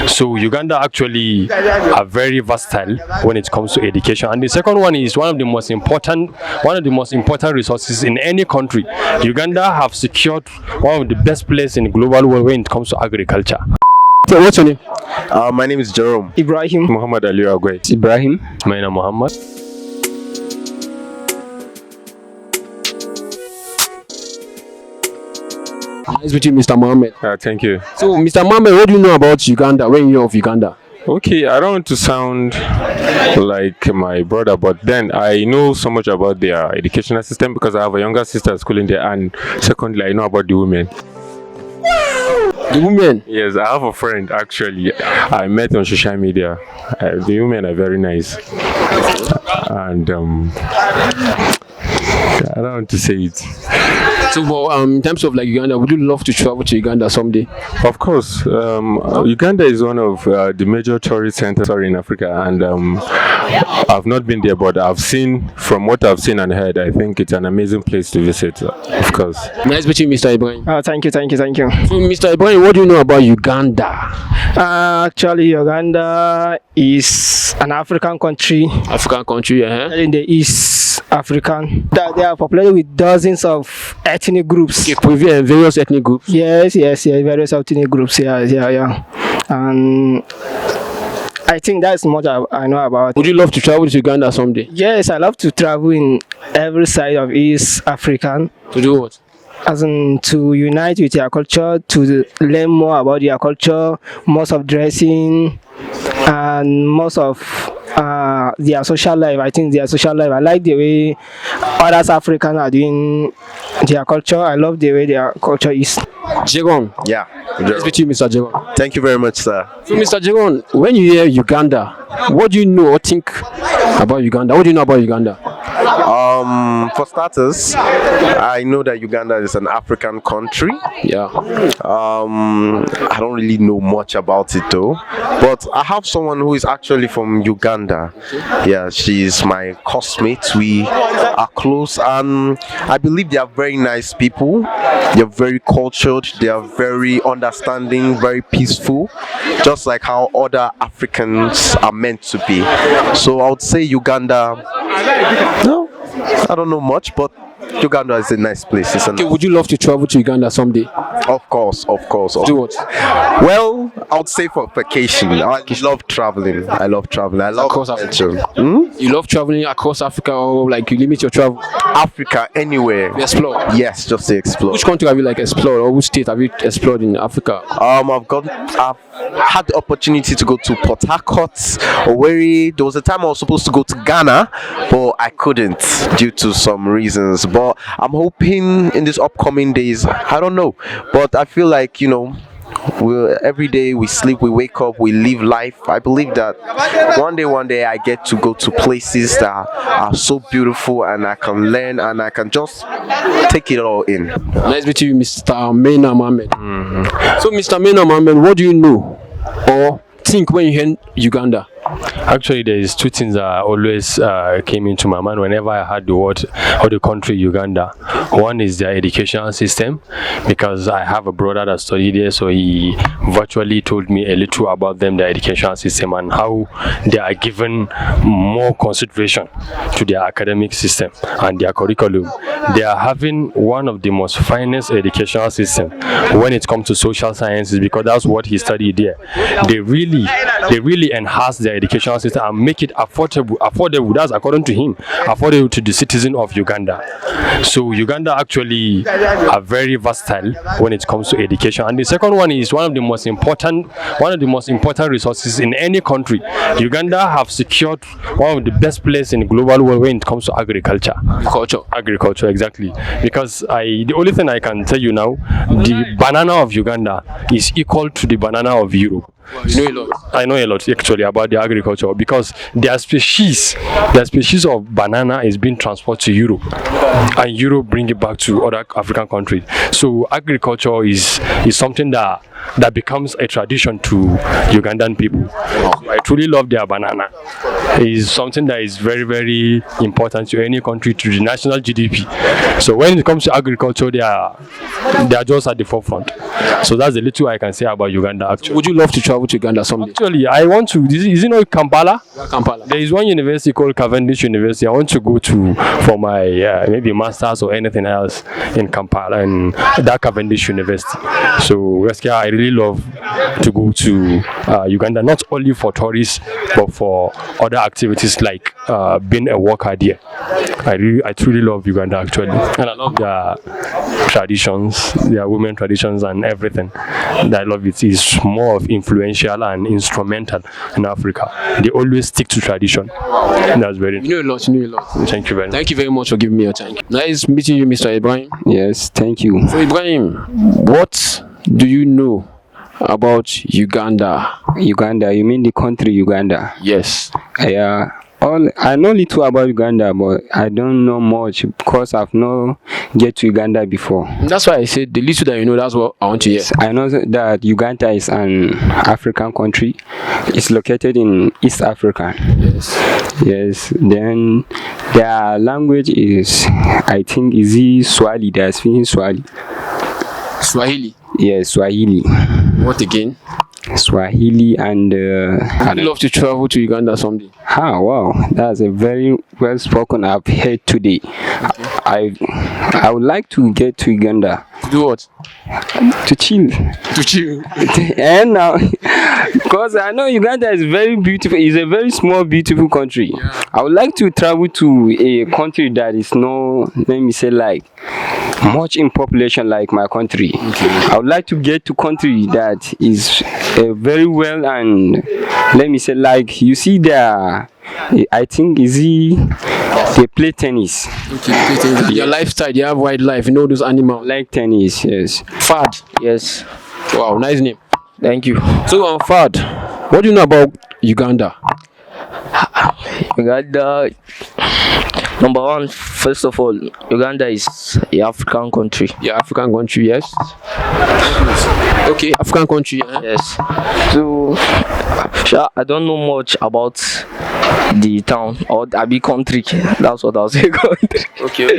So Uganda actually are very versatile when it comes to education. And the second one is one of the most important resources in any country. Uganda have secured one of the best places in the global world when it comes to agriculture. So what's your name? My name is Jerome. Ibrahim. Muhammad Ali Agwe. Ibrahim. Maina Muhammad. Nice with you, Mr. Mohammed. Thank you. So, Mr. Mohammed, what do you know about Uganda when you know of Uganda? Okay, I don't want to sound like my brother, but then I know so much about their educational system because I have a younger sister schooling there, and secondly, I know about the women. The women? Yes, I have a friend actually. I met on social media. The women are very nice, and I don't want to say it. So, well, in terms of like Uganda, would you love to travel to Uganda someday? Of course. Uganda is one of the major tourist centers in Africa, and I've not been there, but I've seen, from what I've seen and heard, I think it's an amazing place to visit, of course. Nice meeting you, Mr. Ibrahim. Thank you. So, Mr. Ibrahim, what do you know about Uganda? Actually, Uganda is an African country. African country, In the East African. They are populated with dozens of ethnic groups. Okay, various ethnic groups. Yes, various ethnic groups. Yeah. And I think that's much I know about. Would you love to travel to Uganda someday? Yes, I love to travel in every side of East African. To do what? As in to unite with their culture, to learn more about their culture, most of dressing, and most of their social life. I think their social life, I like the way others Africans are doing their culture. I love the way their culture is. Jegon. Yeah. Nice to you, Mr. Jegon. Thank you very much, sir. So, Mr. Jegon, when you hear Uganda, what do you know or think about Uganda? What do you know about Uganda? For starters, I know that Uganda is an African country. Yeah. I don't really know much about it though, but I have someone who is actually from Uganda. Yeah, she's my classmate. We are close, and I believe they are very nice people. They are very cultured. They are very understanding, very peaceful, just like how other Africans are meant to be. So I would say Uganda. No, I don't know much, but Uganda is a nice place. Okay, would you love to travel to Uganda someday? Of course. Do what? Well, I would say for vacation. I love traveling. I love Across adventure. You love traveling across Africa, or like you limit your travel? Africa, anywhere. You explore? Yes, just to explore. Which country have you like explored, or which state have you explored in Africa? I've had the opportunity to go to Port Harcourt, Owerri. There was a time I was supposed to go to Ghana, but I couldn't due to some reasons. But I'm hoping in these upcoming days, I don't know, but I feel like, every day we sleep, we wake up, we live life. I believe that one day I get to go to places that are so beautiful, and I can learn, and I can just take it all in. Nice to meet you, Mr. Maina Mohammed. So, Mr. Maina Mohammed, what do you know or think when you hear Uganda? Actually, there is two things that always came into my mind whenever I heard the word or the country Uganda. One is their educational system, because I have a brother that studied there, so he virtually told me a little about them, their educational system, and how they are given more consideration to their academic system and their curriculum. They are having one of the most finest educational system when it comes to social sciences, because that's what he studied there. They really enhance their educational system and make it affordable. That's according to him, affordable to the citizen of Uganda. So Uganda actually are very versatile when it comes to education. And the second one is one of the most important resources in any country. Uganda have secured one of the best places in the global world when it comes to agriculture. Agriculture, exactly. Because the only thing I can tell you now, the banana of Uganda is equal to the banana of Europe. You know a lot. I know a lot actually about the agriculture, because their species of banana is being transported to Europe, and Europe bring it back to other African countries. So agriculture is something that that becomes a tradition to Ugandan people. So I truly love their banana. It's something that is very, very important to any country, to the national GDP. So when it comes to agriculture, they are just at the forefront. So that's the little I can say about Uganda. Actually, Would you love to travel to Uganda someday? actually, I want to. Is it not Kampala? Kampala. There is one university called Cavendish University. I want to go to for my maybe masters or anything else in Kampala and that Cavendish University. So I really love to go to Uganda, not only for tourists but for other activities like being a worker there. I truly love Uganda actually, and I love their traditions, their women traditions and everything. I love it. It's more of influential and instrumental in Africa. They always stick to tradition. That's very. You know a lot. You know a lot. Thank you very much. Thank you very much for giving me your time. Nice meeting you, Mr. Ibrahim. Yes, thank you. So Ibrahim, what do you know about Uganda? Uganda, you mean the country Uganda? Yes. Yeah. I know little about Uganda, but I don't know much because I've not get to Uganda before. That's why I said the little that you know, that's what I want to hear. I know that Uganda is an African country. It's located in East Africa. Yes. Yes. Then their language is, I think, is it Swahili? They're speaking Swahili. Swahili. Yes, Swahili. What again? Swahili and I'd love to travel to Uganda someday. wow, that's a very well spoken I've heard today. I would like to get to Uganda. To do what? To chill. To chill. And now, because I know Uganda is very beautiful. It's a very small, beautiful country. Yeah. I would like to travel to a country that is no, let me say, like much in population like my country. Okay. I would like to get to country that is very well, and let me say, like you see there, I think they play tennis. Okay. Your lifestyle, you have wildlife, you know those animals. Like tennis, yes. Fad. Yes. Wow, nice name. Thank you. So Fad, what do you know about Uganda? Uganda, number one, first of all, Uganda is an African country. Yeah, African country, yes. Okay, African country. Yes. So, I don't know much about the town or the big country. That's what I'll say. Country. Okay.